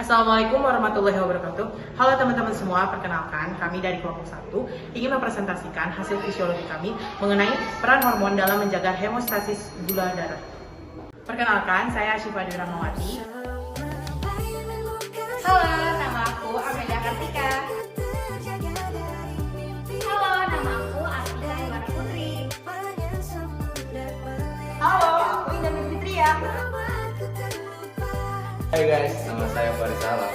Assalamualaikum warahmatullahi wabarakatuh. Halo teman-teman semua, perkenalkan kami dari kelompok 1 ingin mempresentasikan hasil fisiologi kami mengenai peran hormon dalam menjaga hemostasis gula darah. Perkenalkan, saya Asyifa Dewi Rahmawati. Halo, nama aku Amelia Kartika. Halo, nama aku Asita Iwara Putri. Halo, aku Indah Fitria. Hai guys, nama saya Faris Alam.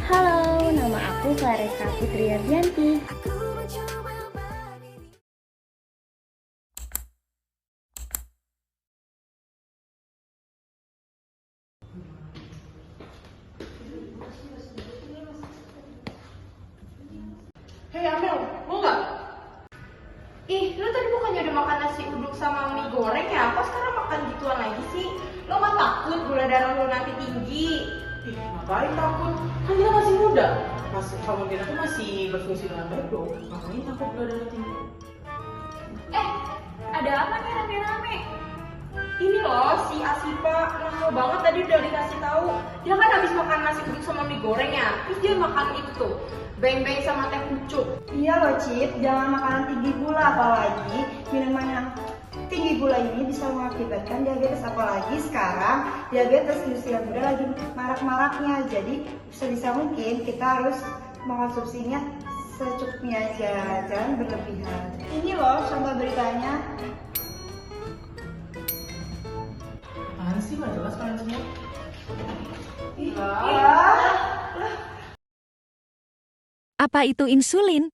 Halo, nama aku Clarissa Putri Ardianti. Hei Amel, mau nggak? Ih, lu tadi bukannya udah makan nasi uduk sama mie goreng ya? Kok sekarang makan gituan lagi sih? Lo nggak takut gula darah lo nanti tinggi? Ngapain takut? Kan kita masih muda. Hormon kita tuh masih berfungsi dengan baik dong. Ngapain takut gula darah tinggi? Ada apa nih rame-rame? Ini loh, si Asifa nakal banget tadi udah dikasih tahu. Dia kan habis makan nasi uduk sama mie goreng ya. Terus dia makan itu tuh, beng-beng sama teh pucuk. Iya loh Cip, jangan makanan tinggi gula, apalagi minuman yang tinggi gula ini bisa mengakibatkan diabetes, apalagi sekarang diabetes di usia muda lagi marak-maraknya. Jadi sebisa mungkin kita harus mengkonsumsinya secukupnya aja, jangan berlebihan. Ini loh contoh beritanya. Apaan sih, nggak jelas kalian semua? Apa itu insulin?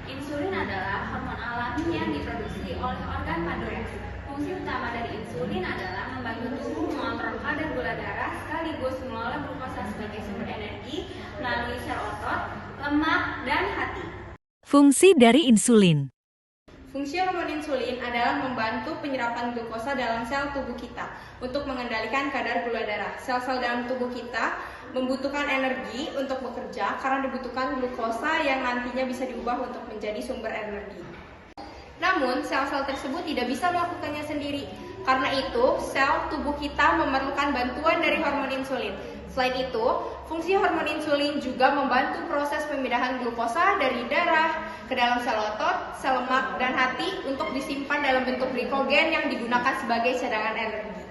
Insulin adalah hormon alami yang diproduksi oleh organ pankreas. Fungsi utama dari insulin adalah membantu tubuh mengontrol kadar gula darah sekaligus mengelola glukosa sebagai sumber energi melalui sel otot, lemak, dan hati. Fungsi dari insulin. Fungsi hormon insulin adalah membantu penyerapan glukosa dalam sel tubuh kita untuk mengendalikan kadar gula darah. Sel-sel dalam tubuh kita membutuhkan energi untuk bekerja karena dibutuhkan glukosa yang nantinya bisa diubah untuk menjadi sumber energi. Namun, sel-sel tersebut tidak bisa melakukannya sendiri. Karena itu, sel tubuh kita memerlukan bantuan dari hormon insulin. Selain itu, fungsi hormon insulin juga membantu proses pemindahan glukosa dari darah ke dalam sel otot, sel lemak, dan hati untuk disimpan dalam bentuk glikogen yang digunakan sebagai cadangan energi.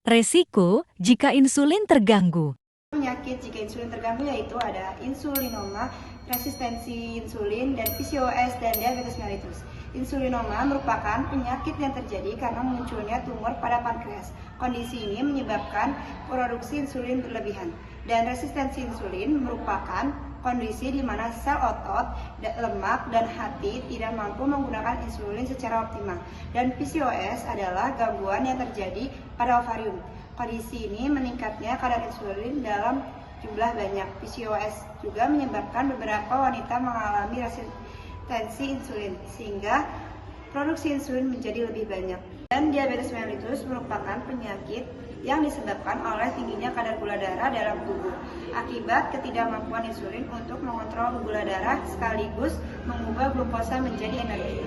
Resiko jika insulin terganggu. Penyakit jika insulin terganggu yaitu ada insulinoma, resistensi insulin, dan PCOS dan diabetes mellitus. Insulinoma merupakan penyakit yang terjadi karena munculnya tumor pada pankreas. Kondisi ini menyebabkan produksi insulin berlebihan. Dan resistensi insulin merupakan kondisi di mana sel otot, lemak, dan hati tidak mampu menggunakan insulin secara optimal. Dan PCOS adalah gangguan yang terjadi pada ovarium. Kondisi ini meningkatnya kadar insulin dalam jumlah banyak. PCOS juga menyebabkan beberapa wanita mengalami resistensi insulin, sehingga produksi insulin menjadi lebih banyak. Dan diabetes mellitus merupakan penyakit yang disebabkan oleh tingginya kadar gula darah dalam tubuh akibat ketidakmampuan insulin untuk mengontrol gula darah sekaligus mengubah glukosa menjadi energi.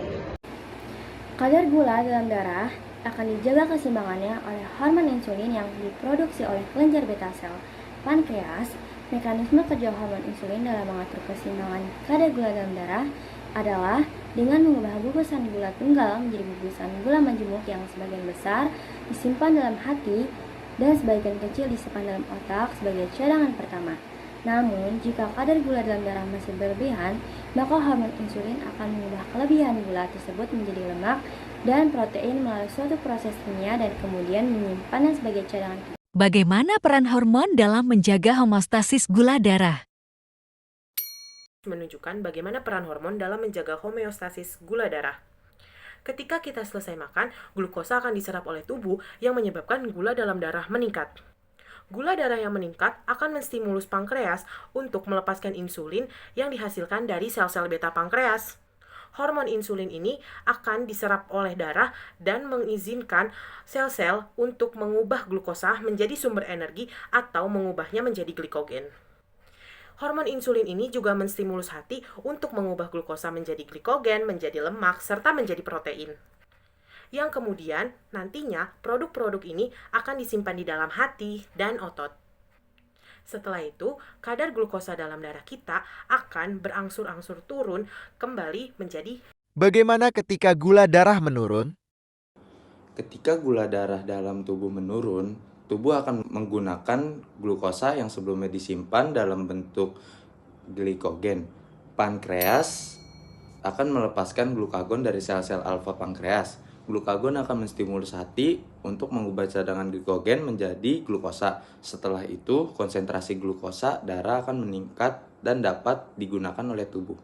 Kadar gula dalam darah akan dijaga keseimbangannya oleh hormon insulin yang diproduksi oleh kelenjar beta sel pankreas. Mekanisme kerja hormon insulin dalam mengatur keseimbangan kadar gula dalam darah adalah dengan mengubah gugusan gula tunggal menjadi gugusan gula majemuk yang sebagian besar disimpan dalam hati dan sebagian kecil disimpan dalam otak sebagai cadangan pertama. Namun, jika kadar gula dalam darah masih berlebihan, maka hormon insulin akan mengubah kelebihan gula tersebut menjadi lemak dan protein melalui suatu proses kimia dan kemudian menyimpannya sebagai cadangan. Bagaimana peran hormon dalam menjaga homeostasis gula darah? Menunjukkan bagaimana peran hormon dalam menjaga homeostasis gula darah. Ketika kita selesai makan, glukosa akan diserap oleh tubuh yang menyebabkan gula dalam darah meningkat. Gula darah yang meningkat akan menstimulus pankreas untuk melepaskan insulin yang dihasilkan dari sel-sel beta pankreas. Hormon insulin ini akan diserap oleh darah dan mengizinkan sel-sel untuk mengubah glukosa menjadi sumber energi atau mengubahnya menjadi glikogen. Hormon insulin ini juga menstimulus hati untuk mengubah glukosa menjadi glikogen, menjadi lemak, serta menjadi protein. yang kemudian nantinya produk-produk ini akan disimpan di dalam hati dan otot. Setelah itu, kadar glukosa dalam darah kita akan berangsur-angsur turun kembali menjadi. Bagaimana ketika gula darah menurun? Ketika gula darah dalam tubuh menurun, tubuh akan menggunakan glukosa yang sebelumnya disimpan dalam bentuk glikogen. Pankreas akan melepaskan glukagon dari sel-sel alfa pankreas. Glukagon akan menstimulus hati untuk mengubah cadangan glikogen menjadi glukosa. Setelah itu, konsentrasi glukosa darah akan meningkat dan dapat digunakan oleh tubuh.